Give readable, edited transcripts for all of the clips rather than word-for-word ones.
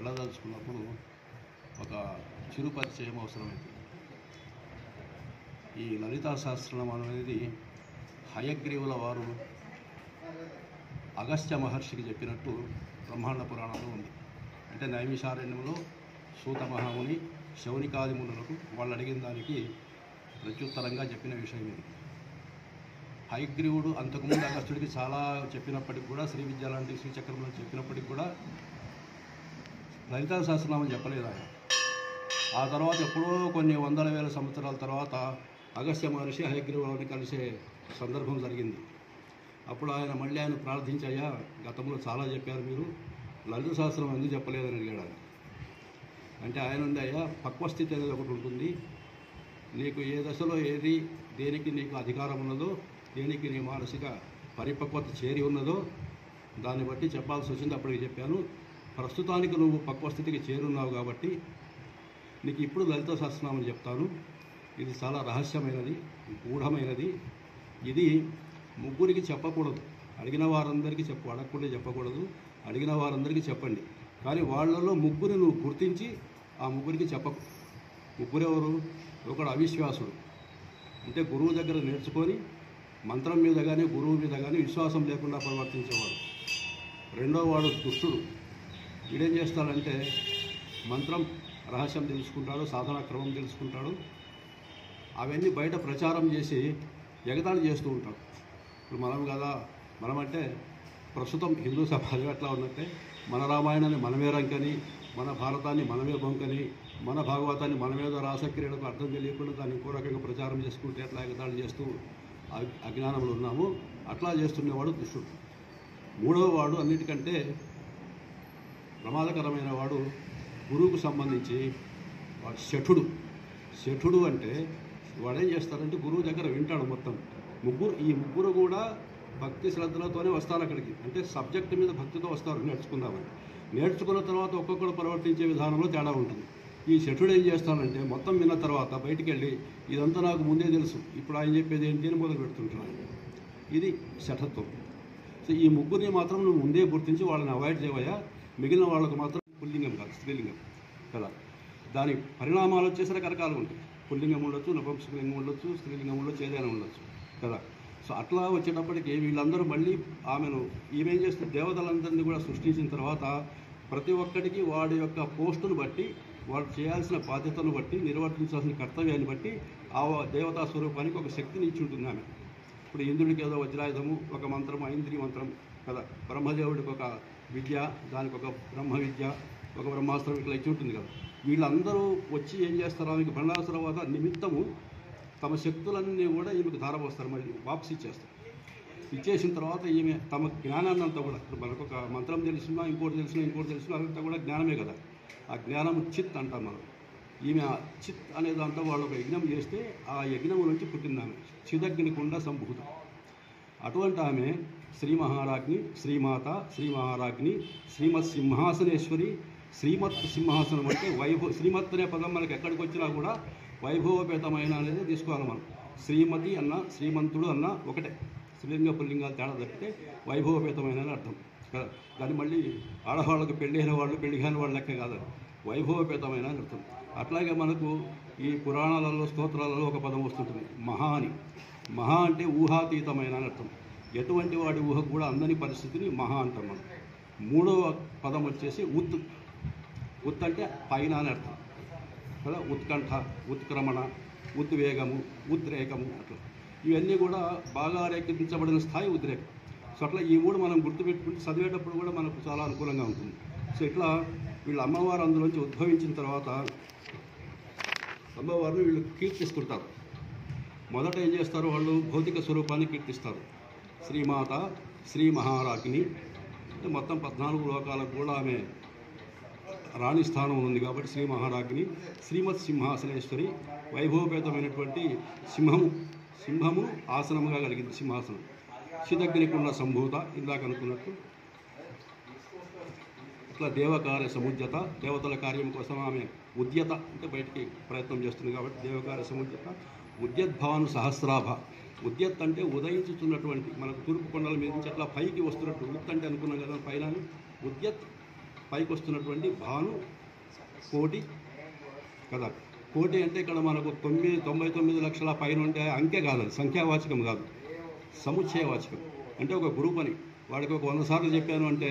వెళ్ళదలుచుకున్నప్పుడు ఒక చిరు పరిచయం అవసరమైంది. ఈ లలితా సహస్రనామం అనేది హయగ్రీవుల వారు అగస్త్య మహర్షికి చెప్పినట్టు బ్రహ్మాండ పురాణంలో ఉంది. అంటే నైమిషారణ్యంలో సూత మహాముని శౌనికాది మునులకు వాళ్ళు అడిగిన దానికి ప్రత్యుత్తరంగా చెప్పిన విషయం ఇది. హయగ్రీవుడు అంతకుముందు అగస్త్యుడికి చాలా చెప్పినప్పటికి కూడా, శ్రీ విద్య లాంటి శ్రీచక్రంలో చెప్పినప్పటికి కూడా లలితా సహస్రనామం చెప్పలేదు ఆయన. ఆ తర్వాత ఎప్పుడో కొన్ని వందల వేల సంవత్సరాల తర్వాత అగస్త్య మహర్షి హయగ్రీవుని కలిసే సందర్భం జరిగింది. అప్పుడు ఆయన ప్రార్థించాయా, గతంలో చాలా చెప్పారు మీరు, లలిత సహస్రం ఎందుకు చెప్పలేదని అడిగాడు. అంటే ఆయన ఉంది, అయ్యా పక్వస్థితి అనేది ఒకటి ఉంటుంది, నీకు ఏ దశలో ఏది దేనికి నీకు అధికారం ఉన్నదో, దేనికి నీ మానసిక పరిపక్వత చేరి ఉన్నదో దాన్ని బట్టి చెప్పాల్సి వచ్చింది. అప్పటికి చెప్పాను. ప్రస్తుతానికి నువ్వు పక్వస్థితికి చేరున్నావు కాబట్టి నీకు ఇప్పుడు లలిత సహస్రనామం చెప్తాను. ఇది చాలా రహస్యమైనది, గూఢమైనది. ఇది ముగ్గురికి చెప్పకూడదు. అడిగిన వారందరికీ అడగకుండా చెప్పకూడదు. అడిగిన వారందరికీ చెప్పండి. కానీ వాళ్ళలో ముగ్గురు నువ్వు గుర్తించి ఆ ముగ్గురికి చెప్పకు. ముగ్గురెవరు? ఒకడు అవిశ్వాసుడు, అంటే గురువు దగ్గర నేర్చుకొని మంత్రం మీద కానీ గురువు మీద కానీ విశ్వాసం లేకుండా ప్రవర్తించేవాడు. రెండో వాడు దుష్టుడు. వీడేం చేస్తాడంటే మంత్రం రహస్యం తెలుసుకుంటాడు, సాధనా క్రమం తెలుసుకుంటాడు, అవన్నీ బయట ప్రచారం చేసి ఎగతాళి చేస్తూ ఉంటాడు. ఇప్పుడు మనమంటే ప్రస్తుతం హిందూ సమాజం ఎట్లా ఉన్నట్టే మన రామాయణాన్ని మనమే రంకని, మన భారతాన్ని మనమే బొంకని, మన భాగవతాన్ని మనమేదో రాసక్రియలకు అర్థం తెలియకుండా దాన్ని ఇంకో రకంగా ప్రచారం చేసుకుంటే ఎట్లా ఎగతాళి చేస్తూ అజ్ఞానంలో ఉన్నాము. అట్లా చేస్తున్నవాడు దుష్టుడు. మూడవ వాడు అన్నిటికంటే ప్రమాదకరమైన వాడు గురువుకు సంబంధించి వాడు శఠుడు. శఠుడు అంటే వాడేం చేస్తారంటే గురువు దగ్గర వింటాడు మొత్తం. ఈ ముగ్గురు కూడా భక్తి శ్రద్ధలతోనే వస్తారు అక్కడికి. అంటే సబ్జెక్టు మీద భక్తితో వస్తారు నేర్చుకుందామని. నేర్చుకున్న తర్వాత ఒక్కొక్కరు ప్రవర్తించే విధానంలో తేడా ఉంటుంది. ఈ శఠుడు ఏం చేస్తానంటే మొత్తం విన్న తర్వాత బయటికి వెళ్ళి ఇదంతా నాకు ముందే తెలుసు, ఇప్పుడు ఆయన చెప్పేది ఏంటి అని మొదలు పెడుతుంటున్నాను. ఇది శఠత్వం. సో ఈ ముగ్గురిని మాత్రం నువ్వు ముందే గుర్తించి వాళ్ళని అవాయిడ్ చేయవయ్యా. మిగిలిన వాళ్ళకు మాత్రం పుల్లింగం కాదు, స్త్రీలింగం కదా. దాని పరిణామాలు వచ్చేసి రకరకాలు ఉంటాయి. పుల్లింగం ఉండొచ్చు, నపుంసకలింగం ఉండొచ్చు, స్త్రీలింగం ఉండొచ్చు, ఏదైనా ఉండొచ్చు కదా. సో అట్లా వచ్చేటప్పటికి వీళ్ళందరూ మళ్ళీ ఈమెం చేస్తుంది, దేవతలందరినీ కూడా సృష్టించిన తర్వాత ప్రతి ఒక్కడికి వాడి యొక్క పోస్టును బట్టి, వాడు చేయాల్సిన బాధ్యతను బట్టి, నిర్వర్తించాల్సిన కర్తవ్యాన్ని బట్టి ఆ దేవతా స్వరూపానికి ఒక శక్తిని ఇచ్చి ఉంటుంది ఆమె. ఇప్పుడు ఇంద్రుడికి ఏదో వజ్రాయుధము, ఒక మంత్రము, ఐంద్రియ మంత్రం కదా. బ్రహ్మదేవుడికి ఒక విద్య, దానికి ఒక బ్రహ్మ విద్య, ఒక బ్రహ్మాస్త్రం ఇట్లా ఇచ్చి ఉంటుంది కదా. వీళ్ళందరూ వచ్చి ఏం చేస్తారు, ఆమెకు బండాసురవాద నిమిత్తము తమ శక్తులన్నీ కూడా ఈమెకు ధారపోస్తారు, మళ్ళీ వాపసు ఇచ్చేస్తారు. ఇచ్చేసిన తర్వాత ఈమె తమ జ్ఞానాన్ని అంతా కూడా, ఇప్పుడు మనకు ఒక మంత్రం తెలిసినా ఇంకోటి తెలిసినా అదంతా కూడా జ్ఞానమే కదా. ఆ జ్ఞానము చిత్ అంటాం మనం. ఈమె చిత్ అనే దాంట్లో వాళ్ళు ఒక యజ్ఞం చేస్తే ఆ యజ్ఞం నుంచి పుట్టింది ఆమె, చిదగ్నికుండ సంభూతం. అటువంటి ఆమె శ్రీ మహారాజ్ఞి, శ్రీమాత, శ్రీ మహారాజ్ఞి, శ్రీమత్ సింహాసనేశ్వరి. శ్రీమత్ సింహాసనం అంటే శ్రీమత్ అనే పదం మనకి ఎక్కడికి వచ్చినా కూడా వైభవపేతమైన అనేది తీసుకోవాలి మనం. శ్రీమతి అన్న, శ్రీమంతుడు అన్న ఒకటే, స్త్రీలింగ పుల్లింగాలు తేడా తప్పితే వైభవపేతమైన అర్థం కదా. దాన్ని మళ్ళీ ఆడవాళ్ళకు పెళ్ళైన వాళ్ళు, పెళ్లి కాని వాళ్ళ లెక్క కాదని, వైభవపేతమైన అని అర్థం. అట్లాగే మనకు ఈ పురాణాలలో, స్తోత్రాలలో ఒక పదం వస్తుంటుంది, మహా అని. మహా అంటే ఊహాతీతమైన అని అర్థం. ఎటువంటి వాడి ఊహకు కూడా అందని పరిస్థితిని మహా అంటాం మనం. మూడవ పదం వచ్చేసి ఉత్. ఉత్ అంటే పైన అని అర్థం కదా. ఉత్కంఠ, ఉత్క్రమణ, ఉద్వేగము, ఉద్రేకము అట్లా. ఇవన్నీ కూడా బాగా రేకెత్తించబడిన స్థాయి ఉద్రేకం. సో అట్లా ఈ మూడు మనం గుర్తుపెట్టుకుంటే చదివేటప్పుడు కూడా మనకు చాలా అనుకూలంగా ఉంటుంది. సో ఇట్లా వీళ్ళ అమ్మవారు అందులోంచి ఉద్భవించిన తర్వాత అమ్మవారిని వీళ్ళు కీర్తిస్తుంటారు. మొదట ఏం చేస్తారు, వాళ్ళు భౌతిక స్వరూపాన్ని కీర్తిస్తారు. శ్రీమాత, శ్రీ మహారాజ్ఞి, మొత్తం 14 లోకాలకు కూడా ఆమె రాణి స్థానం ఉంది కాబట్టి శ్రీ మహారాజ్ఞి. శ్రీమత్ సింహాసనేశ్వరి, వైభవపేతమైనటువంటి సింహము ఆసనముగా కలిగింది సింహాసనం. చిదగ్నికుండ సంభూత, ఇందాక అనుకున్నట్టు. ఇట్లా దేవకార్య సముద్యత, దేవతల కార్యం కోసం ఆమె ఉద్యత అంటే బయటికి ప్రయత్నం చేస్తుంది కాబట్టి దేవకార్య సముద్యత. ఉద్యద్భాను సహస్రాభ. ఉద్యత్ అంటే ఉదయించుతున్నటువంటి, మనకు తూర్పు కొండల మీద నుంచి అట్లా పైకి వస్తున్నట్టు. ఉత్ అంటే అనుకున్నాం కదా పైన. ఉద్యత్ పైకి వస్తున్నటువంటి భాను కోటి కదా. కోటి అంటే ఇక్కడ మనకు 99 లక్షల పైన ఉండే అంకె కాదు, అది సంఖ్యావాచకం కాదు, సముచ్చయవాచకం. అంటే ఒక గ్రూప్ అని వాడికి ఒక 100 సార్లు చెప్పాను అంటే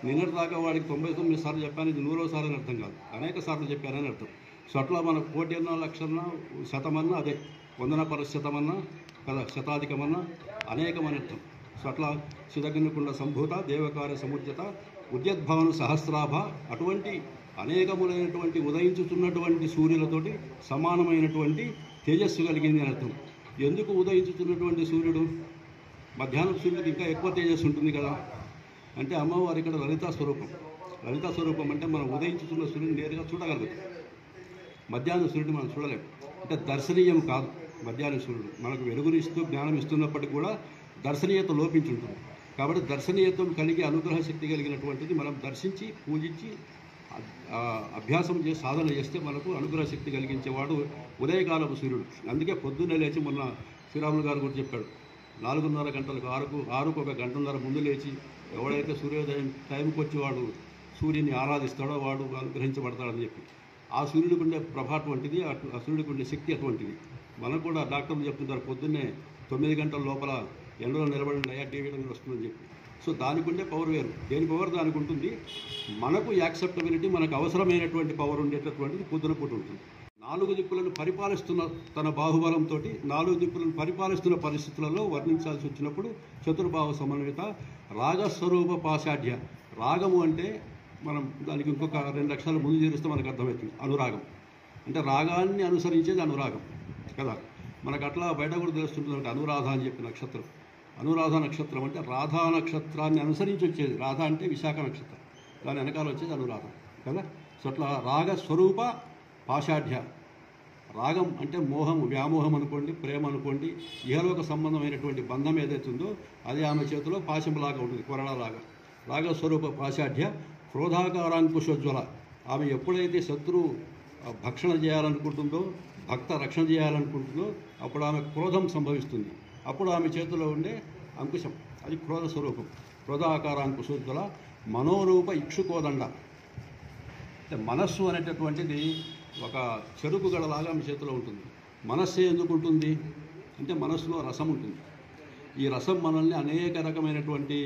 నిన్నటి దాకా వాడికి 99 సార్లు చెప్పాను, ఇది 100వ సార్లు అని అర్థం కాదు, అనేక సార్లు చెప్పానని అర్థం. సో అట్లా మన కోటి అన్నా లక్షన్నా శతమన్నా అదే, వందన పరశతమన్నా కదా, శతాధికమన్నా అనేకమని అర్థం. సో అట్లా సుదగ్నికుండ సంభూత దేవకార్య సముద్యత ఉద్యద్భావన సహస్రాభ, అటువంటి అనేకములైనటువంటి ఉదయించుతున్నటువంటి సూర్యులతోటి సమానమైనటువంటి తేజస్సు కలిగింది అని అర్థం. ఎందుకు ఉదయించుతున్నటువంటి సూర్యుడు? మధ్యాహ్నం సూర్యుడికి ఇంకా ఎక్కువ తేజస్సు ఉంటుంది కదా. అంటే అమ్మవారు ఇక్కడ లలితా స్వరూపం. లలితా స్వరూపం అంటే మనం ఉదయించుతున్న సూర్యుని నేరుగా చూడగలుగుతాం, మధ్యాహ్నం సూర్యుడిని మనం చూడలేము. అంటే దర్శనీయం కాదు మధ్యాహ్నం సూర్యుడు, మనకు వెలుగునిస్తూ జ్ఞానం ఇస్తున్నప్పటికీ కూడా దర్శనీయత లోపించుంటుంది. కాబట్టి దర్శనీయత్వం కలిగి అనుగ్రహ శక్తి కలిగినటువంటిది మనం దర్శించి పూజించి అభ్యాసం చేసి సాధన చేస్తే మనకు అనుగ్రహ శక్తి కలిగించేవాడు ఉదయకాలపు సూర్యుడు. అందుకే పొద్దున్నే లేచి మొన్న శ్రీరాములు గారు కూడా చెప్పాడు, 4:30 గంటలకు 6కు ఒక గంటన్నర ముందు లేచి ఎవడైతే సూర్యోదయం టైంకి వచ్చి వాడు సూర్యుని ఆరాధిస్తాడో వాడు అనుగ్రహించబడతాడని చెప్పి. ఆ సూర్యుడికి ఉండే ప్రభ అటువంటిది, ఆ సూర్యుడికి ఉండే శక్తి అటువంటిది. మనకు కూడా డాక్టర్లు చెప్తుంటారు పొద్దున్నే 9 గంటల లోపల ఎండలో నిలబడిన టీ విటమిన్ వస్తుందని చెప్పి. సో దానికి ఉండే పవర్ వేరు, దేని పవర్ దానికి ఉంటుంది. మనకు యాక్సెప్టబిలిటీ, మనకు అవసరమైనటువంటి పవర్ ఉండేటటువంటిది పొద్దున పూట ఉంటుంది. 4 దిక్కులను పరిపాలిస్తున్న తన బాహుబలంతో 4 దిక్కులను పరిపాలిస్తున్న పరిస్థితులలో వర్ణించాల్సి వచ్చినప్పుడు చతుర్భావ సమన్విత రాగస్వరూప పాశాఢ్య. రాగము అంటే మనం దానికి ఇంకొక 2 అక్షరాలు ముందు చేరిస్తే మనకు అర్థమవుతుంది. అనురాగం అంటే రాగాన్ని అనుసరించేది అనురాగం కదా. మనకు అట్లా బయట కూడా తెలుస్తుంటుంది అంటే అనురాధ అని చెప్పి నక్షత్రం. అనురాధ నక్షత్రం అంటే రాధా నక్షత్రాన్ని అనుసరించి వచ్చేది. రాధ అంటే విశాఖ నక్షత్రం, దాని వెనకాల వచ్చేది అనురాధ కదా. సో అట్లా రాగస్వరూప పాశాఢ్య. రాగం అంటే మోహం, వ్యామోహం అనుకోండి, ప్రేమ అనుకోండి, ఇహలోక సంబంధమైనటువంటి బంధం ఏదైతే ఉందో అది ఆమె చేతిలో పాశంలాగా ఉంటుంది, కొరడాలాగా. రాగస్వరూప పాశాఢ్య క్రోధాకారాంకుశోజ్వల. ఆమె ఎప్పుడైతే శత్రువు భక్షణ చేయాలనుకుంటుందో, భక్త రక్షణ చేయాలనుకుంటుందో అప్పుడు ఆమె క్రోధం సంభవిస్తుంది. అప్పుడు ఆమె చేతిలో ఉండే అంకుశం అది క్రోధ స్వరూపం. క్రోధాకారాంకుశోజ్వల మనోరూప ఇక్షుకోదండ. అంటే మనస్సు అనేటటువంటిది ఒక చెరుకు గడలాగా ఆమె చేతిలో ఉంటుంది. మనస్సే ఎందుకు ఉంటుంది అంటే మనస్సులో రసం ఉంటుంది. ఈ రసం మనల్ని అనేక రకమైనటువంటి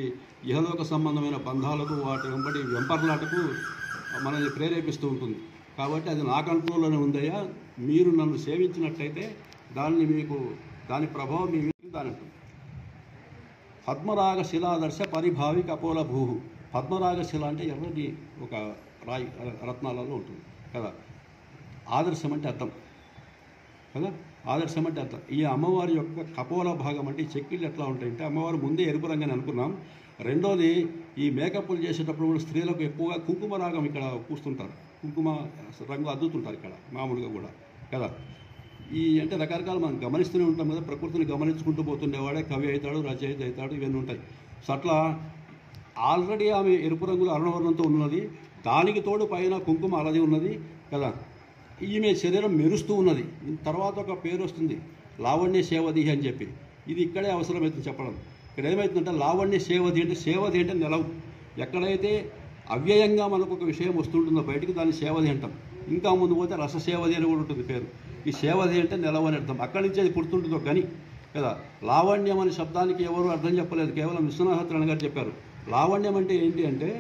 ఇహలోక సంబంధమైన బంధాలకు, వాటి వెంబడి వెంపర్లాటకు మనల్ని ప్రేరేపిస్తూ ఉంటుంది. కాబట్టి అది నా కంట్రోల్లోనే ఉందయ్యా, మీరు నన్ను సేవించినట్టయితే దాని ప్రభావం మీ మీద దాని ఉంటుంది. పద్మరాగ శిలాదర్శ పరిభావి కపోల భూ. పద్మరాగ శిల అంటే ఎర్రటి ఒక రాయి, రత్నాలలో ఉంటుంది కదా. ఆదర్శం అంటే అర్థం కదా, ఆదర్శం అంటే అర్థం. ఈ అమ్మవారి యొక్క కపోల భాగం అంటే ఈ చెక్కిళ్ళు ఎట్లా ఉంటాయంటే, అమ్మవారు ముందే ఎరుపు రంగని అనుకున్నాం. రెండోది ఈ మేకప్లు చేసేటప్పుడు కూడా స్త్రీలకు ఎక్కువగా కుంకుమ రాగం ఇక్కడ పూస్తుంటారు, కుంకుమ రంగు అద్దుతుంటారు ఇక్కడ మామూలుగా కూడా కదా. ఈ అంటే రకరకాలు మనం గమనిస్తూనే ఉంటాం కదా, ప్రకృతిని గమనించుకుంటూ పోతుండేవాడే కవి అవుతాడు, రచయిత అవుతాడు, ఇవన్నీ ఉంటాయి. సో అట్లా ఆల్రెడీ ఆమె ఎరుపు రంగులో అరుణవర్ణంతో ఉన్నది, దానికి తోడు పైన కుంకుమ అలది ఉన్నది కదా. ఈమె శరీరం మెరుస్తూ ఉన్నది. తర్వాత ఒక పేరు వస్తుంది లావణ్య సేవది అని చెప్పి. ఇది ఇక్కడే అవసరమవుతుంది చెప్పడం. ఇక్కడ ఏమవుతుందంటే లావణ్య సేవది అంటే, సేవది అంటే నెలవు. ఎక్కడైతే అవ్యయంగా మనకు ఒక విషయం వస్తుంటుందో బయటికి దాన్ని సేవది అంటాం. ఇంకా ముందు పోతే రససేవది అని కూడా ఉంటుంది పేరు. ఈ సేవది అంటే నెలవు అని అర్థం. అక్కడి నుంచి అది పుడుతుంటుందో గని కదా. లావణ్యం అనే శబ్దానికి ఎవరు అర్థం చెప్పలేదు, కేవలం విశ్వనాథత్రణ గారు చెప్పారు. లావణ్యం అంటే ఏంటి అంటే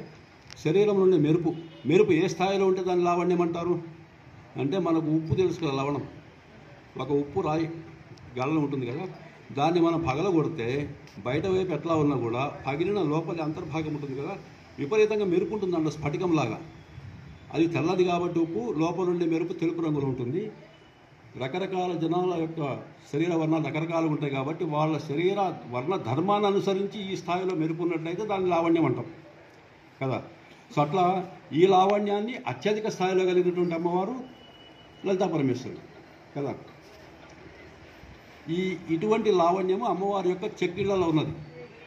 శరీరం నుండి మెరుపు ఏ స్థాయిలో ఉంటే దాన్ని లావణ్యం అంటారు అంటే, మనకు ఉప్పు తెలుసు కదా, లవణం. ఒక ఉప్పు రాయి గల్ల ఉంటుంది కదా, దాన్ని మనం పగలగొడితే బయట వైపు ఎట్లా ఉన్నా కూడా పగిలిన లోపలి అంతర్భాగం ఉంటుంది కదా, విపరీతంగా మెరుపు ఉంటుంది అందులో స్ఫటికంలాగా. అది తెల్లది కాబట్టి ఉప్పు, లోపల ఉండే మెరుపు తెలుపు రంగులో ఉంటుంది. రకరకాల జనాల యొక్క శరీర వర్ణాలు రకరకాలుగా ఉంటాయి కాబట్టి వాళ్ళ శరీర వర్ణ ధర్మాన్ని అనుసరించి ఈ స్థాయిలో మెరుపు ఉన్నట్లయితే దాన్ని లావణ్యం అంటాం కదా. సో అట్లా ఈ లావణ్యాన్ని అత్యధిక స్థాయిలో కలిగినటువంటి అమ్మవారు లలితా పరమేశ్వరుడు కదా. ఇటువంటి లావణ్యము అమ్మవారి యొక్క చెక్కిళ్లలో ఉన్నది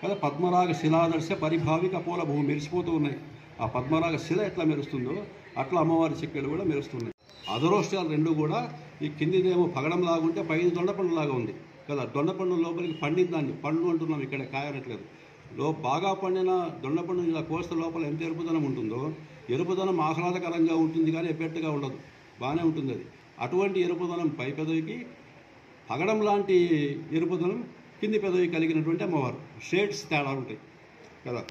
కదా. పద్మరాగ శిలాదర్శ పరిభావి కపోల భూ మెరిసిపోతూ ఉన్నాయి. ఆ పద్మరాగ శిల ఎట్లా మెరుస్తుందో అట్లా అమ్మవారి చెక్కిళ్ళు కూడా మెరుస్తున్నాయి. అధరోష్టాలు రెండు కూడా ఈ కిందిదేమో పగడం లాగుంటే పైన దొండపండు లాగా ఉంది కదా. దొండపండు లోపలికి పండిన దాన్ని పండు అంటున్నాం, ఇక్కడ కాయనట్లేదు. బాగా పండిన దొండపండు ఇలా కోస్తే లోపల ఎంత ఎరుపుదనం ఉంటుందో ఎరుపుదనం ఆహ్లాదకరంగా ఉంటుంది కానీ ఎఫెక్ట్గా ఉండదు, బాగానే ఉంటుంది అది. అటువంటి ఎరుపుదనం పై పెదవికి, పగడం లాంటి ఎరుపుదనం కింది పెదవి కలిగినటువంటి అమ్మవారు. షేడ్స్ తేడా ఉంటాయి కదా.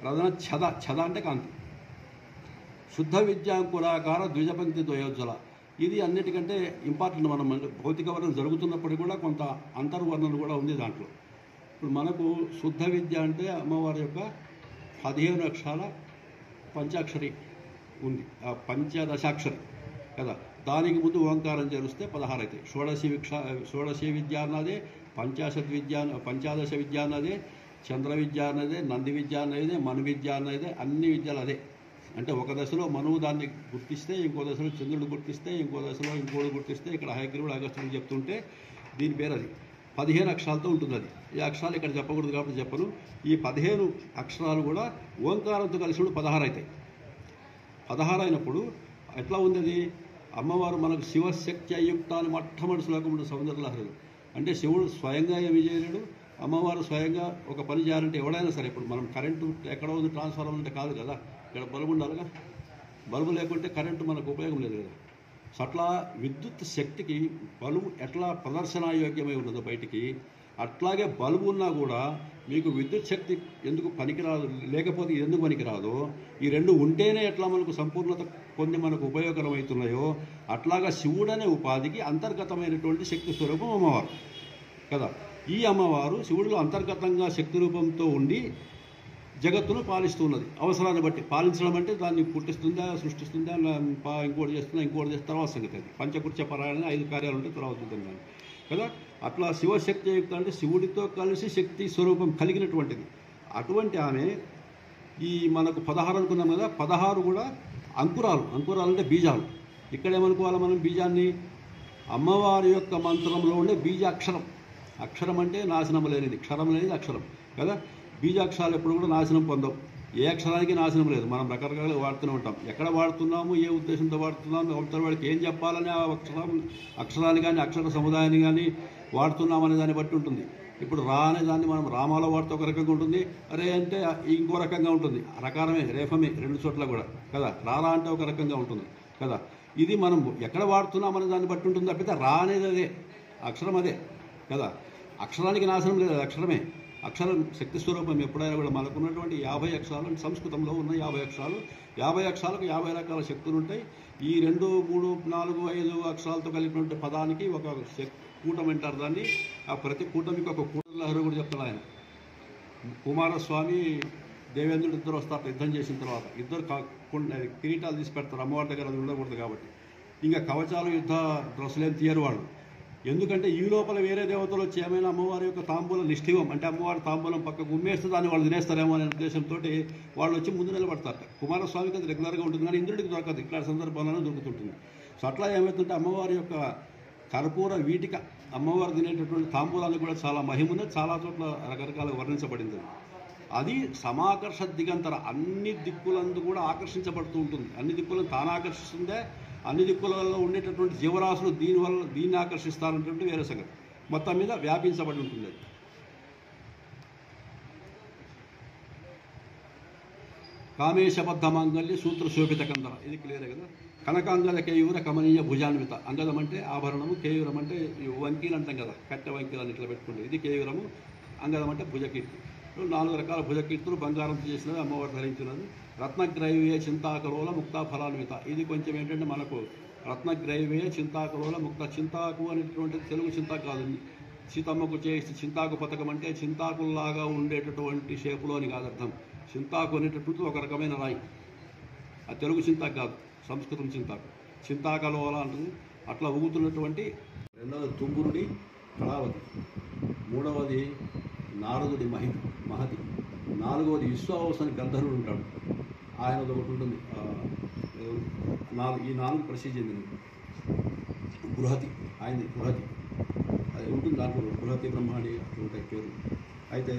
రదన ఛద అంటే కాంతి. శుద్ధ విద్యాంకురాకార ద్విజపంక్తి ద్వయోజ్వల. ఇది అన్నిటికంటే ఇంపార్టెంట్. మనం భౌతిక వర్ణన జరుగుతున్నప్పటికీ కూడా కొంత అంతర్వర్ణన కూడా ఉంది దాంట్లో. ఇప్పుడు మనకు శుద్ధ విద్య అంటే అమ్మవారి యొక్క 15 అక్షరాల పంచాక్షరి ఉంది, ఆ పంచదశాక్షరి కదా. దానికి ముందు ఓంకారం చేరుస్తే 16 అవుతాయి. షోడశి విద్య అన్నదే, పంచాదశ విద్య అన్నదే, చంద్ర విద్య అన్నదే, నంది విద్య అన్నదే, మను విద్య అన్నదే, అన్ని విద్యలు అదే. అంటే ఒక దశలో మనువు దాన్ని గుర్తిస్తే, ఇంకో దశలో చంద్రుడు గుర్తిస్తే, ఇంకో దశలో ఇంకోటి గుర్తిస్తే, ఇక్కడ హయగ్రీవుడు అగస్త్యుడు చెప్తుంటే దీని పేరు అది. 15 అక్షరాలతో ఉంటుంది అది. ఈ అక్షరాలు ఇక్కడ చెప్పకూడదు కాబట్టి చెప్పను. ఈ 15 అక్షరాలు కూడా ఓంకారంతో కలిసినప్పుడు 16 అవుతాయి. 16 అయినప్పుడు ఎట్లా ఉంది అది? అమ్మవారు మనకు శివశక్తి అయుక్త అని మొట్టమొదటి శ్లోకం ఉంటుంది సౌందర్యలహరిలో. అంటే శివుడు స్వయంగా ఏమి చేయలేడు, అమ్మవారు స్వయంగా ఒక పని చేయాలంటే ఎవడైనా సరే. ఇప్పుడు మనం కరెంటు ఎక్కడ ఉంది, ట్రాన్స్ఫార్మర్ అంటే కాదు కదా, ఇక్కడ బల్బు ఉండాలిగా. బల్బు లేకుంటే కరెంటు మనకు ఉపయోగం లేదు కదా. సో అట్లా విద్యుత్ శక్తికి బల్బు ఎట్లా ప్రదర్శనాయోగ్యమై ఉన్నదో బయటికి, అట్లాగే బల్బు ఉన్నా కూడా మీకు విద్యుత్ శక్తి ఎందుకు పనికిరాదు, లేకపోతే ఎందుకు పనికిరాదో, ఈ రెండు ఉంటేనే ఎట్లా మనకు సంపూర్ణత కొన్ని మనకు ఉపయోగకరమవుతున్నాయో, అట్లాగా శివుడనే ఉపాధికి అంతర్గతమైనటువంటి శక్తి స్వరూపం అమ్మవారు కదా. ఈ అమ్మవారు శివుడిలో అంతర్గతంగా శక్తి రూపంతో ఉండి జగత్తును పాలిస్తున్నది. అవసరాన్ని బట్టి పాలించడం అంటే దాన్ని పుట్టిస్తుందా, సృష్టిస్తుందా, ఇంకోటి చేస్తుందా, ఇంకోటి చేస్తే తర్వాత సంగతి. అది పంచకృత్య పరాయణ 5 కార్యాలు ఉంటే తర్వాత చూద్దాం దాన్ని కదా. అట్లా శివశక్తి యుక్త అంటే శివుడితో కలిసి శక్తి స్వరూపం కలిగినటువంటిది. అటువంటి ఆమె ఈ మనకు 16 అనుకున్నాం కదా, 16 కూడా అంకురాలు. అంకురాలు అంటే బీజాలు. ఇక్కడ ఏమనుకోవాలి మనం? బీజాన్ని అమ్మవారి యొక్క మంత్రంలో ఉండే బీజాక్షరం. అక్షరం అంటే నాశనం లేనిది, క్షరం లేనిది అక్షరం కదా. బీజాక్షరాలు ఎప్పుడు కూడా నాశనం పొందవు. ఏ అక్షరానికి నాశనం లేదు. మనం రకరకాలుగా వాడుతూనే ఉంటాం. ఎక్కడ వాడుతున్నాము, ఏ ఉద్దేశంతో వాడుతున్నాము, అవతల వాడికి ఏం చెప్పాలని ఆ అక్షరాన్ని కానీ అక్షర సముదాయాన్ని కానీ వాడుతున్నామనే దాన్ని బట్టి ఉంటుంది. ఇప్పుడు రా అనే దాన్ని మనం రామాలో వాడితే ఒక రకంగా ఉంటుంది, రే అంటే ఇంకో రకంగా ఉంటుంది. రకారమే, రేఫమే 2 చోట్ల కూడా కదా. రారా అంటే ఒక రకంగా ఉంటుంది కదా. ఇది మనం ఎక్కడ వాడుతున్నామనే దాన్ని బట్టి ఉంటుంది తప్పితే రా అనేది అదే, అక్షరం అదే కదా. అక్షరానికి నాశనం లేదు, అది అక్షరమే. అక్షరం శక్తి స్వరూపం. ఎప్పుడైనా కూడా మనకున్నటువంటి 50 అక్షరాలు, సంస్కృతంలో ఉన్న 50 అక్షరాలు, 50 అక్షరాలకు 50 రకాల శక్తులు ఉంటాయి. ఈ 2, 3, 4, 5 అక్షరాలతో కలిపినటువంటి పదానికి ఒక కూటమి అంటారు దాన్ని. ఆ ప్రతి కూటమికి ఒక కూటలహరి కూడా చెప్తాడు ఆయన. కుమారస్వామి దేవేంద్రుడు ఇద్దరు వస్తారు యుద్ధం చేసిన తర్వాత. ఇద్దరు కిరీటాలు తీసి పెడతారు, అమ్మవారి దగ్గర అది ఉండకూడదు కాబట్టి. ఇంకా కవచాలు, యుద్ధ డ్రెస్సులేం తీయరు వాళ్ళు. ఎందుకంటే ఈ లోపల వేరే దేవతలు వచ్చి ఏమైనా అమ్మవారి యొక్క తాంబూలం నిష్ఠివం అంటే అమ్మవారి తాంబూలం పక్కకు ఉమ్మేస్తే దాన్ని వాళ్ళు తినేస్తారేమో అనే ఉద్దేశంతో వాళ్ళు వచ్చి ముందు నిలబడతారట. కుమారస్వామికి అది రెగ్యులర్గా ఉంటుంది కానీ ఇంద్రుడికి దొరకదు, ఇట్లాంటి సందర్భాలను దొరుకుతుంటుంది. సో అట్లా ఏమవుతుంటే అమ్మవారి యొక్క కర్పూర వీటిక, అమ్మవారు తినేటటువంటి తాంబూలానికి కూడా చాలా మహిమనే చాలా చోట్ల రకరకాలుగా వర్ణించబడింది. అది సమాకర్ష దిగంతర, అన్ని దిక్కులందు కూడా ఆకర్షించబడుతూ ఉంటుంది. అన్ని దిక్కులను తాను ఆకర్షిస్తుందే, అన్ని దిక్కులలో ఉండేటటువంటి జీవరాశులు దీన్ని ఆకర్షిస్తారనేటువంటి వేరే సంగతి. మొత్తం మీద వ్యాపించబడి ఉంటుంది అది. కామేశబద్ధ మాంగళ్య సూత్ర శోభిత కందర, ఇది క్లియరే కదా. కనకాంగద కేయూర కమనీయ భుజాన్విత. అంగదం అంటే ఆభరణము, కేయూరం అంటే వంకీలు అంటాం కదా, కట్టె వంకీలు అని ఇట్లా పెట్టుకుంటే ఇది కేయూరము. అంగదం అంటే భుజకీర్తి. 4 రకాల భుజకీర్తులు బంగారంతో చేసినది, అమ్మవారు ధరించినది. రత్నగ్రైవ్య చింతాకలోల ముక్తా ఫలాన్విత. ఇది కొంచెం ఏంటంటే మనకు రత్నగ్రైవ్య చింతాకలోల ముక్త. చింతాకు అనేటటువంటిది తెలుగు చింతాకు కాదు. సీతమ్మకు చేసి చింతాకు పథకం అంటే చింతాకుల్లాగా ఉండేటటువంటి షేపులో అని కాదు అర్థం. చింతాకు అనేటటువంటిది ఒక రకమైన రాయి. అది తెలుగు చింతాకు కాదు, సంస్కృతం చింతాకు. చింతాకలోల అంటుంది. అట్లా ఊగుతున్నటువంటి. 2వది తుంగురుడి కళావతి. 3వది నారదుడి మహతి. 4వది విశ్వావసని గంధర్వుడు ఉంటాడు, ఆయనది ఒకటి ఉంటుంది. ఈ 4 ప్రసిద్ధి చెందినది. బృహతి, ఆయనది బృహతి, అది ఉంటుంది దాంట్లో. బృహతి బ్రహ్మాండి అట్లా ఉంటాయి పేరు. అయితే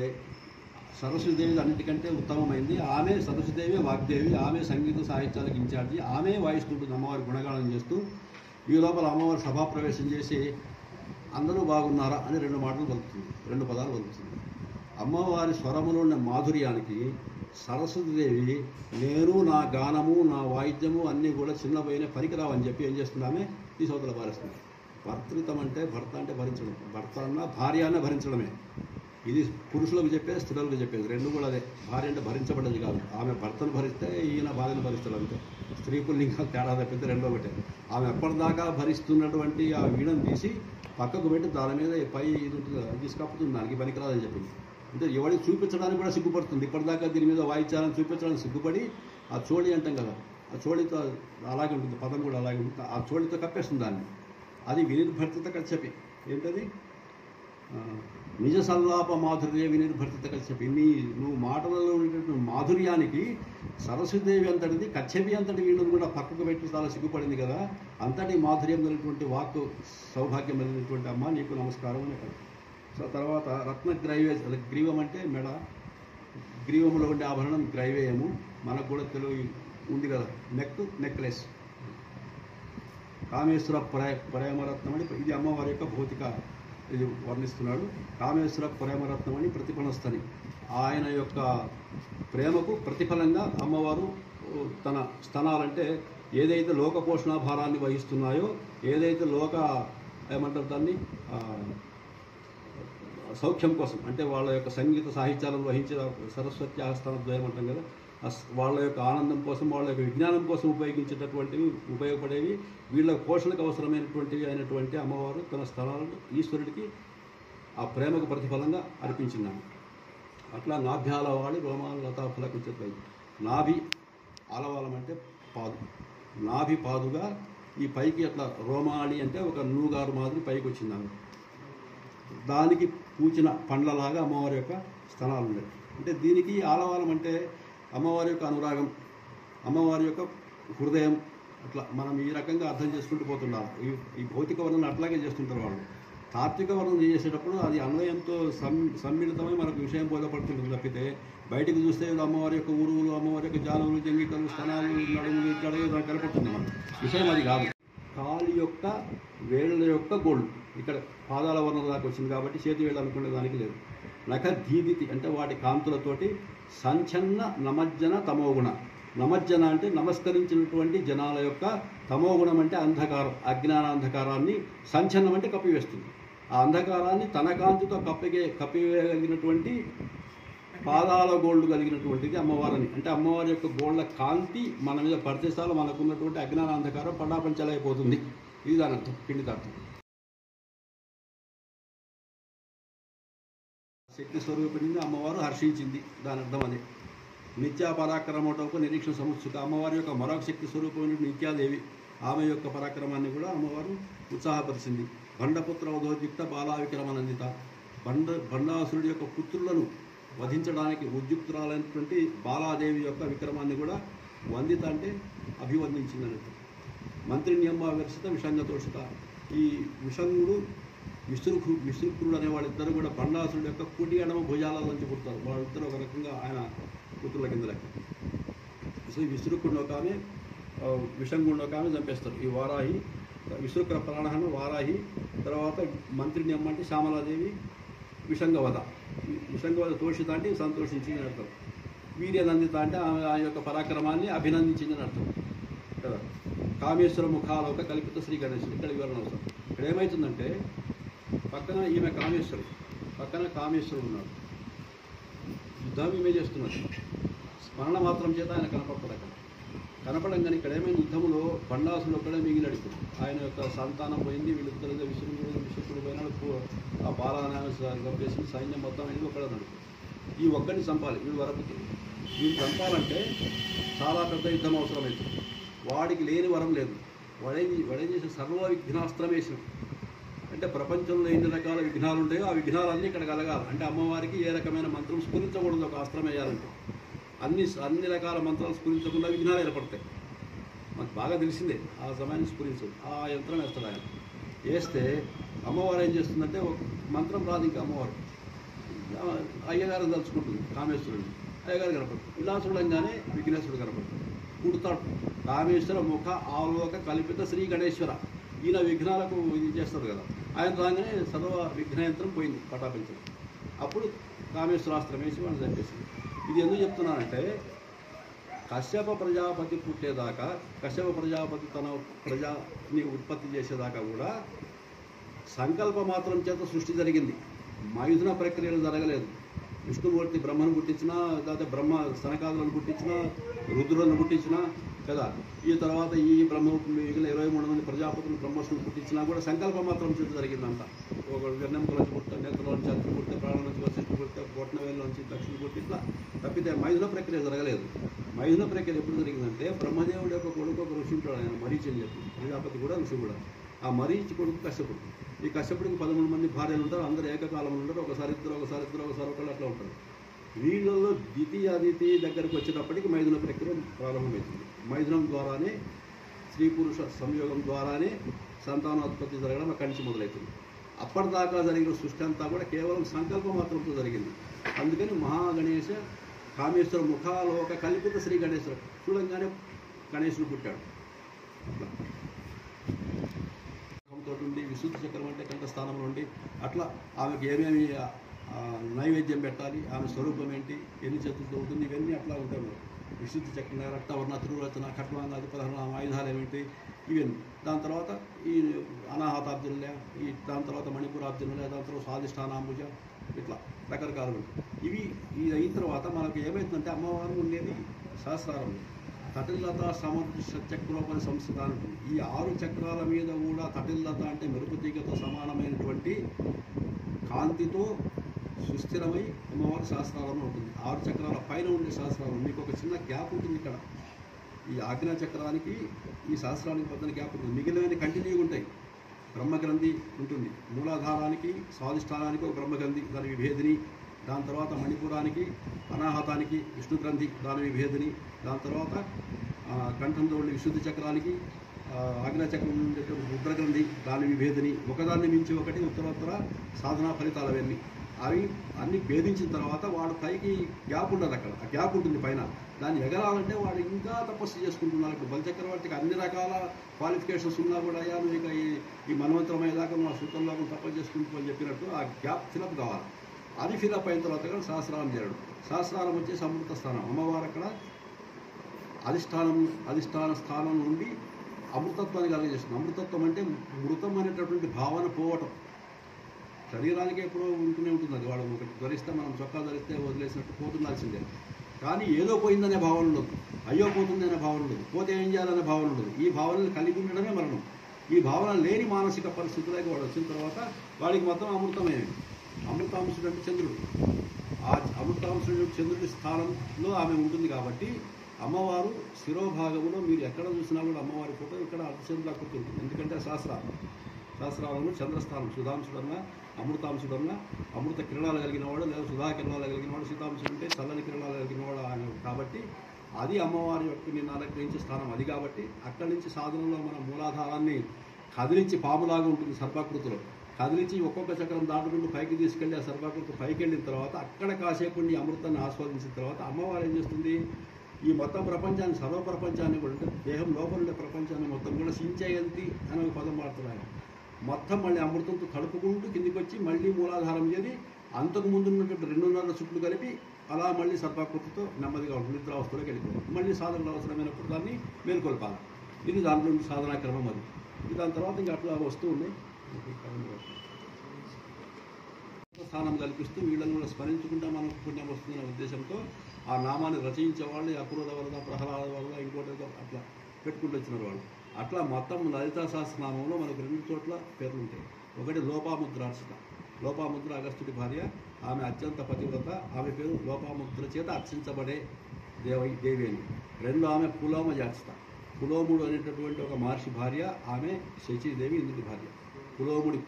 సరస్వతీదేవి అన్నిటికంటే ఉత్తమమైంది. ఆమె సరస్వతీదేవి వాగ్దేవి, ఆమె సంగీత సాహిత్యాలకు ఇన్ఛార్జి, ఆమె వాయిస్తుంటుంది అమ్మవారి గుణగానం చేస్తూ. ఈ లోపల అమ్మవారు సభాప్రవేశం చేసి అందరూ బాగున్నారా అని 2 మాటలు పలుకుతుంది, 2 పదాలు పలుకుతుంది. అమ్మవారి స్వరములో ఉన్న మాధుర్యానికి సరస్వతీదేవి నేను నా గానము నా వాయిద్యము అన్నీ కూడా చిన్నపోయిన పనికిరావని చెప్పి ఏం చేస్తున్నామే ఈ సోదరులు పాలిస్తుంది. భర్తృతం అంటే భర్త అంటే భరించడం, భర్త అన్న భార్య అన్న భరించడమే. ఇది పురుషులకు చెప్పేది, స్త్రీలకు చెప్పేది, రెండు కూడా అదే. భార్య అంటే భరించబడ్డది కాదు. ఆమె భర్తను భరిస్తే ఈయన భార్యను భరిస్తాడు అంతే. స్త్రీ పుల్లింగా తేడా తప్పితే రెండో ఒకటే. ఆమె ఎప్పటిదాకా భరిస్తున్నటువంటి ఆ వీణను తీసి పక్కకు పెట్టి దాని మీద పై ఇది ఉంటుంది కదా, తీసుకప్పుతుంది, దానికి పనికిరాదని చెప్పింది. అంటే ఎవరికి చూపించడానికి కూడా సిగ్గుపడుతుంది. ఇప్పటిదాకా దీని మీద వాయించాలని చూపించడానికి సిగ్గుపడి ఆ చోళి అంటాం కదా, ఆ చోళితో అలాగే ఉంటుంది, పదం కూడా అలాగే ఉంటుంది, ఆ చోళితో కప్పేస్తుంది దాన్ని. అది వినిర్భర్తిత కచ్చపి. ఏంటది? నిజ సల్లాప మాధుర్య వినిర్భర్తిత కచ్చపి. నువ్వు మాటలలో ఉండేటువంటి మాధుర్యానికి సరస్వతీదేవి అంతటిది కచ్చపి అంతటి వీళ్ళని కూడా పక్కకు పెట్టి చాలా సిగ్గుపడింది కదా. అంతటి మాధుర్యం కలిగినటువంటి వాక్కు సౌభాగ్యం కలిగినటువంటి అమ్మ నీకు నమస్కారం అని. సో తర్వాత రత్న గ్రీవం అంటే మెడ, గ్రీవంలో ఉండే ఆభరణం గ్రైవేయము. మనకు కూడా తెలుగు ఉంది కదా, నెక్లెస్. కామేశ్వర ప్రేమరత్నం అని ఇది అమ్మవారి యొక్క భౌతిక ఇది వర్ణిస్తున్నాడు. కామేశ్వర ప్రేమరత్నం అని ప్రతిఫలస్తని, ఆయన యొక్క ప్రేమకు ప్రతిఫలంగా అమ్మవారు తన స్తనాలంటే ఏదైతే లోక పోషణ భారాన్ని వహిస్తున్నాయో, ఏదైతే లోక ఏమంటారు దాన్ని సౌఖ్యం కోసం అంటే వాళ్ళ యొక్క సంగీత సాహిత్యాలను వహించిన సరస్వతి స్థానద్వయం అంటాం కదా, వాళ్ళ యొక్క ఆనందం కోసం, వాళ్ళ యొక్క విజ్ఞానం కోసం ఉపయోగించేటటువంటివి, ఉపయోగపడేవి, వీళ్ళ పోషణకు అవసరమైనటువంటివి అయినటువంటి అమ్మవారు తన స్థలాలను ఈశ్వరుడికి ఆ ప్రేమకు ప్రతిఫలంగా అర్పించినాము. అట్లా నాభ్యాలవాడి రోమాల లతాఫలకు చెప్పాయి. నాభి ఆలవాలం అంటే పాదు, నాభి పాదుగా ఈ పైకి అట్లా రోమాలి అంటే ఒక నూగారు మాదిరి పైకి వచ్చిందాము. దానికి పూచిన పండ్లలాగా అమ్మవారి యొక్క స్థనాలు ఉన్నాయి. అంటే దీనికి ఆలవాలం అంటే అమ్మవారి యొక్క అనురాగం, అమ్మవారి యొక్క హృదయం. అట్లా మనం ఈ రకంగా అర్థం చేసుకుంటూ పోతున్నారు. ఈ భౌతిక వర్ణన అట్లాగే చేస్తుంటారు వాళ్ళు. తాత్విక వర్ణన చేసేటప్పుడు అది అన్వయంతో సమ్మిళితమై మనకు విషయం బోధపడుతుంటుంది తప్పితే బయటికి చూస్తే అమ్మవారి యొక్క ఉరువులు, అమ్మవారి యొక్క జానువులు, జంగికలు, స్థనాలు, నడుములు ఇట్లా కనపడుతుంది. మన విషయం అది కాదు. కాలి యొక్క వేళ్ళ యొక్క గోళ్ళు ఇక్కడ పాదాల వర్ణన దాకా వచ్చింది కాబట్టి చేతి వేళ్ళు అనుకునే దానికి లేదు. నఖ ధీదితి అంటే వాటి కాంతులతోటి సంచన్న నమజ్జన తమోగుణ. నమజ్జన అంటే నమస్కరించినటువంటి జనాల యొక్క, తమోగుణం అంటే అంధకారం, అజ్ఞానాంధకారాన్ని, సంచన్నం అంటే కప్పివేస్తుంది. ఆ అంధకారాన్ని తన కాంతితో కప్పివేయగలిగినటువంటి పాదాల గోళ్ళు కలిగినటువంటిది అమ్మవారిని. అంటే అమ్మవారి యొక్క గోళ్ళ కాంతి మన మీద పరిచేసాలు మనకున్నటువంటి అజ్ఞానాంధకారం పడాపంచలైపోతుంది. ఇది దాని అర్థం, పిండితార్థం. శక్తి స్వరూపిణిని అమ్మవారు హర్షించింది, దాని అర్థం అదే. నిత్యా పరాక్రమోటోకు నిరీక్షణ సముత్సుక. అమ్మవారి యొక్క మరొక శక్తి స్వరూపమైన నిత్యాదేవి, ఆమె యొక్క పరాక్రమాన్ని కూడా అమ్మవారు ఉత్సాహపరిచింది. భండపుత్ర ఉదోద్యుక్త బాలా విక్రమనందిత. భండాసురుడి యొక్క పుత్రులను వధించడానికి ఉద్యుక్తురాలైనటువంటి బాలాదేవి యొక్క విక్రమాన్ని కూడా వందిత అంటే అభివందించింది అన్నట్టు. మంత్రిని అమ్మ విరసిత విషంగతోషిత. ఈ విషంగుడు విశృంఖుడు అనే వాళ్ళిద్దరు కూడా భండాసురుడు యొక్క కుడి ఎడమ భుజాల నుంచి పుడతారు. వాళ్ళిద్దరు ఒక రకంగా ఆయన పుత్రుల కింద లెక్క. సో ఈ విశృంఖుడిని ఒక ఆమె, విషంగుడిని ఒక ఆమె చంపేస్తారు. ఈ వారాహి, విశృంఖ ప్రాణహన వారాహి, తర్వాత మంత్రిని అమ్మ అంటే శ్యామలాదేవి, విషంగవధ. విషంగవధ తోషిత అంటే సంతోషించిందని అర్థం. వీర్యనందిత అంటే ఆ యొక్క పరాక్రమాన్ని అభినందించిందని అర్థం కదా. కామేశ్వర ముఖాలోక కల్పిత శ్రీ గణేశుడు ఇక్కడ వివరణ అవసరం. ఇక్కడ ఏమవుతుందంటే పక్కన ఈమె కామేశ్వరుడు, పక్కన కామేశ్వరుడు ఉన్నాడు. యుద్ధం ఈమె చేస్తున్నది. స్మరణ మాత్రం చేత ఆయన కనపడతాడు. కనపడంగానే ఇక్కడ ఏమైనా యుద్ధంలో బండాసుడు ఒక్కడే మిగిలాడు. ఆయన యొక్క సంతానం పోయింది, వీళ్ళిద్దరు విశృంఖుడు పోయినాడు, ఆ బాలానామ చంపేసి సైన్యం మొత్తం అనేది ఒక్కడే నడుపు. ఈ ఒక్కడిని చంపాలి, వీడు వరపుకి. వీడు చంపాలంటే చాలా పెద్ద యుద్ధం అవసరమవుతుంది. వాడికి లేని వరం లేదు. వాడేం చేసిన సర్వ విఘ్నాస్త్రం వేసిన. అంటే ప్రపంచంలో ఎన్ని రకాల విఘ్నాలు ఉంటాయో ఆ విఘ్నాలన్నీ ఇక్కడ కలగాలి. అంటే అమ్మవారికి ఏ రకమైన మంత్రం స్ఫురించకూడదు, ఒక అస్త్రం వేయాలంటే. అన్ని రకాల మంత్రాలు స్ఫురించకుండా విఘ్నాలు ఏర్పడతాయి. మనకు బాగా తెలిసిందే, ఆ సమయాన్ని స్ఫురించదు. ఆ యంత్రం వేస్తాడు ఆయన. వేస్తే అమ్మవారు ఏం చేస్తుందంటే ఒక మంత్రం రాదు, ఇంకా అమ్మవారు అయ్యగారిని తలుచుకుంటుంది, కామేశ్వరుడిని. అయ్యగారు కనపడుతుంది. ఇలా చూడంగానే విఘ్నేశ్వరుడు కనపడుతుంది. పుడతాడు. కామేశ్వర ముఖ ఆలోక కల్పిత శ్రీ గణేశ్వర. ఈయన విఘ్నాలకు ఇది చేస్తారు కదా, ఆయన రాగానే సర్వ విఘ్నయంత్రం పోయింది, పటాపించడం. అప్పుడు కామేశ్వరాస్త్రం వేసి వాళ్ళు చంపేసింది. ఇది ఎందుకు చెప్తున్నానంటే కశ్యప ప్రజాపతి పుట్టేదాకా, కశ్యప ప్రజాపతి తన ప్రజాని ఉత్పత్తి చేసేదాకా కూడా సంకల్ప మాత్రం చేత సృష్టి జరిగింది. మైథున ప్రక్రియలు జరగలేదు. విష్ణుమూర్తి బ్రహ్మను పుట్టించినా, లేకపోతే బ్రహ్మ సనకాదులను పుట్టించినా, రుద్రులను పుట్టించినా కదా, ఈ తర్వాత ఈ బ్రహ్మ మిగిలిన 23 మంది ప్రజాపతులు బ్రహ్మస్సును పుట్టించినా కూడా సంకల్ప మాత్రం చేత జరిగిందంట. ఒక వెన్నెముక నుంచి పుట్టే, నేతల నుంచి అతికి పుట్టే, ప్రాణం నుంచి వశిష్ఠు పుట్టే, బొట్నవేలు నుంచి దక్షిణ పుట్టి, ఇట్లా తప్పితే మైథున ప్రక్రియ జరగలేదు. మైథున ప్రక్రియ ఎప్పుడు జరిగిందంటే బ్రహ్మదేవుడి యొక్క కొడుకు ఒక ఋషి ఉంటాడు, ఆయన మరీచి అని చెప్పి, ప్రజాపతి కూడా ఋషి కూడా. ఆ మరీచి కొడుకు కశ్యపుడు. ఈ కశ్యపుడికి 13 మంది భార్యలు ఉంటారు, అందరూ ఏకకాలంలో ఉంటారు, ఒకసారి ఇద్దరు ఒకళ్ళు అట్లా ఉంటారు. వీళ్ళలో ద్వితీయ అదితి దగ్గరికి వచ్చేటప్పటికి మైథున ప్రక్రియ ప్రారంభమవుతుంది. మైథునం ద్వారానే, స్త్రీ పురుష సంయోగం ద్వారానే సంతానోత్పత్తి జరగడం అక్కడి నుంచి మొదలవుతుంది. అప్పటిదాకా జరిగిన సృష్టి అంతా కూడా కేవలం సంకల్ప మాత్రంతో జరిగింది. అందుకని మహాగణేశ కామేశ్వర ముఖాలోక కల్పిత శ్రీ గణేశ్వర చూడంగానే గణేశుడు పుట్టాడు. అట్లా ఉండి విశుద్ధ చక్రం అంటే కంఠస్థానంలో ఉండి అట్లా ఆమెకు ఏమేమి నైవేద్యం పెట్టాలి, ఆమె స్వరూపం ఏంటి, ఎన్ని చేతులతో ఉంటుంది, ఇవన్నీ అట్లా ఉంటాయి. విశుద్ధ చక్రం, రక్తవర్ణ, తిరురచన, ఖట్వాంగాది 16 ఆయుధాలు ఏమిటి, ఇవన్నీ. దాని తర్వాత ఈ అనాహతాబ్జునులే, దాని తర్వాత మణిపురాబ్జునులే, దాని తర్వాత స్వాధిష్టానాంబుజ, ఇట్లా రకరకాలు ఉంటాయి. ఇది అయిన తర్వాత మనకు ఏమవుతుందంటే అమ్మవారు ఉండేది సహస్రారంలో తటిల్లత సమదృశ చక్రోపరి సంస్థ ఉంటుంది. ఈ 6 చక్రాల మీద కూడా తటిల్లత అంటే మెరుపు తీగతో సమానమైనటువంటి కాంతితో సుస్థిరమై అమ్మవారి సహస్రారంలో ఉంటుంది. 6 చక్రాల పైన ఉండే సహస్రారం. మీకు ఒక చిన్న గ్యాప్ ఉంటుంది ఇక్కడ. ఈ ఆజ్ఞా చక్రానికి ఈ సహస్రానికి మధ్యన గ్యాప్ ఉంటుంది. మిగిలినవి కంటిన్యూగా ఉంటాయి. బ్రహ్మగ్రంథి ఉంటుంది. మూలాధారానికి స్వాధిష్టానానికి ఒక బ్రహ్మగ్రంథి, దాని విభేదిని. దాని తర్వాత మణిపురానికి అనాహతానికి విష్ణుగ్రంథి, దాని విభేదిని. దాని తర్వాత కంఠంలో ఉండే విశుద్ధి చక్రానికి ఆజ్ఞాచక్రం ఉండేటువంటి రుద్రగ్రంథి, దాని విభేదిని. ఒకదాన్ని మించి ఒకటి ఉత్తరోత్తర సాధనా ఫలితాలు అవన్నీ. అవి అన్నీ భేదించిన తర్వాత వాడు పైకి గ్యాప్ ఉండదు. అక్కడ ఆ గ్యాప్ ఉంటుంది పైన. దాన్ని ఎగరాలంటే వాడు ఇంకా తపస్సు చేసుకుంటున్నారు. ఇప్పుడు బలిచక్రవర్తికి అన్ని రకాల క్వాలిఫికేషన్స్ ఉన్నా కూడా అయ్యా నువ్వు ఇక ఈ మనవంతరమయ్యేదాకా మా సూత్రంలో తపస్సు చేసుకుంటూ అని చెప్పినట్టు ఆ గ్యాప్ ఫిలప్ కావాలి. అది ఫిలప్ అయిన తర్వాత కూడా సహస్రారం చేయడం. సహస్రారం వచ్చేసి అమృత స్థానం. అమ్మవారు అక్కడ అధిష్టాన స్థానం నుండి అమృతత్వాన్ని కలగజేస్తుంది. అమృతత్వం అంటే మృతం అనేటటువంటి భావన పోవటం. శరీరానికి ఎప్పుడో ఉంటూనే ఉంటుంది. అది వాడు ఒకటి ధరిస్తే, మనం చొక్కా ధరిస్తే వదిలేసినట్టు పోతుండాల్సిందే. కానీ ఏదో పోయిందనే భావన ఉండదు, అయ్యో పోతుంది అనే భావన ఉండదు, పోతే ఏం చేయాలనే భావన ఉండదు. ఈ భావనలు కలిగి ఉండడమే మరణం. ఈ భావన లేని మానసిక పరిస్థితులకి వాడు వచ్చిన తర్వాత వాడికి మొత్తం అమృతమేమి. అమృతాంశుడు అంటే చంద్రుడు. ఆ అమృతాంశుడు చంద్రుడి స్థానంలో ఆమె ఉంటుంది. కాబట్టి అమ్మవారు శిరోభాగంలో మీరు ఎక్కడ చూసినా కూడా అమ్మవారి ఫోటో ఇక్కడ అర్ధచంద్రుడు ఉంటుంది. ఎందుకంటే శాస్త్రాలలో చంద్రస్థానం. సుధాంశుడన్నా, అమృతాంశుడన్నా, అమృత కిరణాలు కలిగిన వాడు, లేదా సుధా కిరణాలు కలిగిన వాడు. సీతాంశుడు అంటే చల్లని కిరణాలు కలిగిన వాడు ఆయన. కాబట్టి అది అమ్మవారి యొక్క నిన్ను అనుగ్రహించే స్థానం. అది కాబట్టి అక్కడి నుంచి సాధనలో మన మూలాధారాన్ని కదిలించి, పాములాగా ఉంటుంది సర్వాకృతిలో, కదిలించి ఒక్కొక్క చక్రం దాటుకుంటూ పైకి తీసుకెళ్ళి ఆ సర్వాకృతి పైకి వెళ్ళిన తర్వాత అక్కడ కాసేపుండి అమృతాన్ని ఆస్వాదించిన తర్వాత అమ్మవారు ఏం చేస్తుంది, ఈ మొత్తం ప్రపంచాన్ని, సర్వ ప్రపంచాన్ని కూడా, అంటే దేహం లోపల ఉండే ప్రపంచాన్ని మొత్తం కూడా సించయంతి అని ఒక పదం వాడుతున్నాడు. మొత్తం మళ్ళీ అమృతంతో కడుపుకుంటూ కిందికి వచ్చి మళ్ళీ మూలాధారం చేరి అంతకు ముందు ఉన్నటువంటి 2.5 చుట్లు కలిపి అలా మళ్ళీ సర్వాకృతితో నెమ్మదిగా ఉంటుంది. నిద్రావస్థలోకి వెళ్ళిపోవాలి. మళ్ళీ సాధనలు అవసరమైనప్పుడు దాన్ని మేల్కొల్పాలి. ఇది దాంట్లో సాధనా క్రమం. అది దాని తర్వాత ఇంకా అట్లా వస్తూ ఉన్నాయి. స్థానం కల్పిస్తూ వీళ్ళని కూడా స్మరించుకుంటా మనకు పుణ్యం వస్తుందనే ఉద్దేశంతో ఆ నామాన్ని రచయించే వాళ్ళు అపూర్వ వరద, ప్రహ్లాద వరద, ఇంకోటి అట్లా పెట్టుకుంటూ వచ్చినారు వాళ్ళు. అట్లా మొత్తం లలితా సహస్రనామంలో మనకు 2 చోట్ల పేర్లు ఉంటాయి. ఒకటి లోపాముద్రార్చిత. లోపాముద్ర అగస్త్యుడి భార్య. ఆమె అత్యంత పతివ్రత. ఆమె పేరు లోపాముద్ర చేత అర్చించబడే దేవి అని. 2 ఆమె పులోమజార్చిత. పులోముడు అనేటటువంటి ఒక మహర్షి భార్య. ఆమె శచీదేవి, ఇంద్రుడి భార్య. పులోముడి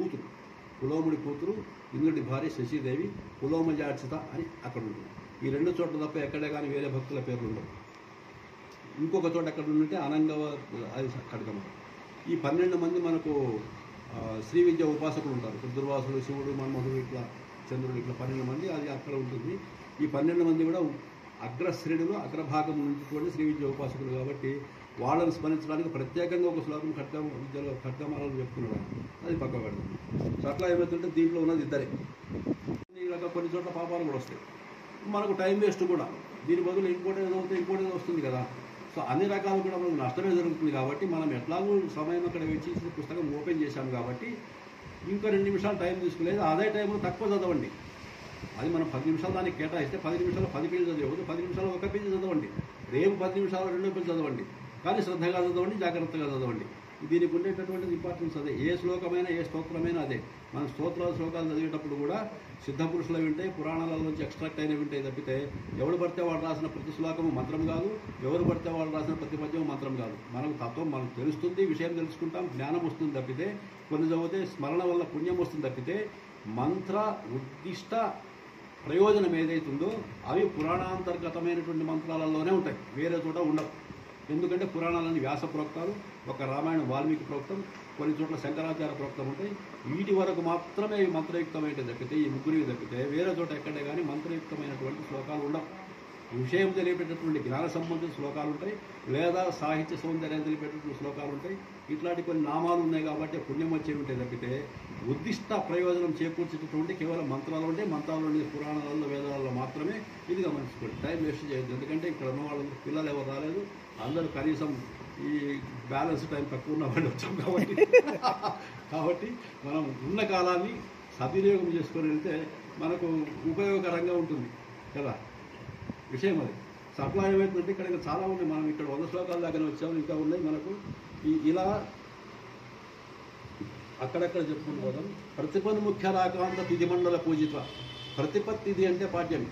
కూతురు ఇంద్రుడి భార్య శశీదేవి. పులోమజార్చిత అని అక్కడ ఉంటుంది. ఈ 2 చోట్ల తప్ప ఎక్కడే కానీ వేరే భక్తుల పేర్లు ఉండవు. ఇంకొక చోట ఎక్కడ ఉంటే అనంగవ అది ఖడ్గమ. ఈ 12 మంది మనకు శ్రీ విద్య ఉపాసకులు ఉంటారు. దుర్వాసుడు, శివుడు, మన్మధుడు, ఇట్లా చంద్రుడు, ఇట్లా 12 మంది అది అక్కడ ఉంటుంది. ఈ 12 మంది కూడా అగ్రశ్రేణులు, అగ్రభాగం ఉన్నటువంటి శ్రీ విద్య ఉపాసకులు. కాబట్టి వాళ్ళని స్మరించడానికి ప్రత్యేకంగా ఒక శ్లోకం విద్యలో ఖడ్గమాలను చెప్తున్నాడు. అది పక్క పెడతాం. సో అట్లా ఏమవుతుంటే దీంట్లో ఉన్నది ఇద్దరే. కొన్ని చోట్ల పాపాలు కూడా వస్తాయి. మనకు టైం వేస్ట్ కూడా. దీని బదులు ఇంకోటి ఏదో అవుతే ఇంకోటి ఏదో వస్తుంది కదా. సో అన్ని రకాలు కూడా మనకు నష్టమే జరుగుతుంది. కాబట్టి మనం ఎట్లాగూ సమయం అక్కడ వెచ్చించి పుస్తకం ఓపెన్ చేశాం కాబట్టి ఇంకా 2 నిమిషాలు టైం తీసుకునేది. అదే టైంలో తక్కువ చదవండి. అది మనం 10 నిమిషాలు దానికి కేటాయిస్తే 10 నిమిషాలు 10 పేజీలు చదివద్దు, 10 నిమిషాలు ఒక పేజీ చదవండి. రేపు 10 నిమిషాలు 2 పేజీలు చదవండి. కానీ శ్రద్ధగా చదవండి, జాగ్రత్తగా చదవండి. దీనికి ఉండేటటువంటి ఇంపార్టెన్స్ అదే. ఏ శ్లోకమైనా ఏ స్తోత్రమైనా అదే. మనం శ్లోకాలు చదివేటప్పుడు కూడా సిద్ధపురుషులు వింటాయి, పురాణాల నుంచి ఎక్స్ట్రాక్ట్ అయినవి వింటాయి తప్పితే ఎవరు పడితే వాళ్ళు రాసిన ప్రతి శ్లోకము మంత్రం కాదు, ఎవరు పడితే వాళ్ళు రాసిన ప్రతి పద్యము మంత్రం కాదు. మనకు తత్వం మనకు తెలుస్తుంది, విషయం తెలుసుకుంటాం, జ్ఞానం వస్తుంది తప్పితే, కొన్ని చదివితే స్మరణ వల్ల పుణ్యం వస్తుంది తప్పితే మంత్ర ఉద్దిష్ట ప్రయోజనం ఏదైతుందో అవి పురాణాంతర్గతమైనటువంటి మంత్రాలలోనే ఉంటాయి, వేరే చోట ఉండవు. ఎందుకంటే పురాణాలన్నీ వ్యాస ప్రోక్తాలు, ఒక రామాయణం వాల్మీకి ప్రోక్తం, కొన్ని చోట్ల శంకరాచార్య ప్రోక్తం ఉంటాయి. వీటి వరకు మాత్రమే ఇవి మంత్రయుక్తమైతే తప్పితే, ఈ ముగ్గురికి తప్పితే వేరే చోట ఎక్కడే కానీ మంత్రయుక్తమైనటువంటి శ్లోకాలు ఉండవు. విషయం తెలియపెట్టేటువంటి జ్ఞాన సంబంధిత శ్లోకాలు ఉంటాయి, లేదా సాహిత్య సౌందర్యం తెలిపేటటువంటి శ్లోకాలు ఉంటాయి. ఇట్లాంటి కొన్ని నామాలు ఉన్నాయి కాబట్టి పుణ్యం వచ్చేవి ఉంటాయి తప్పితే ఉద్దిష్ట ప్రయోజనం చేకూర్చేటటువంటి కేవలం మంత్రాలు ఉంటాయి. మంత్రాలు ఉండే పురాణాలలో వేదాలలో మాత్రమే. ఇది గమనించుకోండి, టైం వేస్ట్ చేయొద్దు. ఎందుకంటే ఇక్కడ ఉన్న వాళ్ళు పిల్లలు ఎవరు రాలేదు, అందరూ కనీసం ఈ బ్యాలెన్స్ టైం తక్కువ ఉన్న వాళ్ళు వచ్చాం కాబట్టి మనం ఉన్న కాలాన్ని సద్వినియోగం చేసుకొని వెళ్తే మనకు ఉపయోగకరంగా ఉంటుంది కదా విషయం. అది సప్లా ఏమైతుందంటే ఇక్కడ ఇంకా చాలా ఉన్నాయి. మనం ఇక్కడ 100 శ్లోకాల దగ్గర వచ్చాము, ఇంకా ఉన్నాయి మనకు. ఇలా అక్కడక్కడ చెప్పుకుని పోదాం. ప్రతిపన్ముఖ్య రాకాంత తిథి మండల పూజిత. ప్రతిపత్తిథి అంటే పాడ్యమి.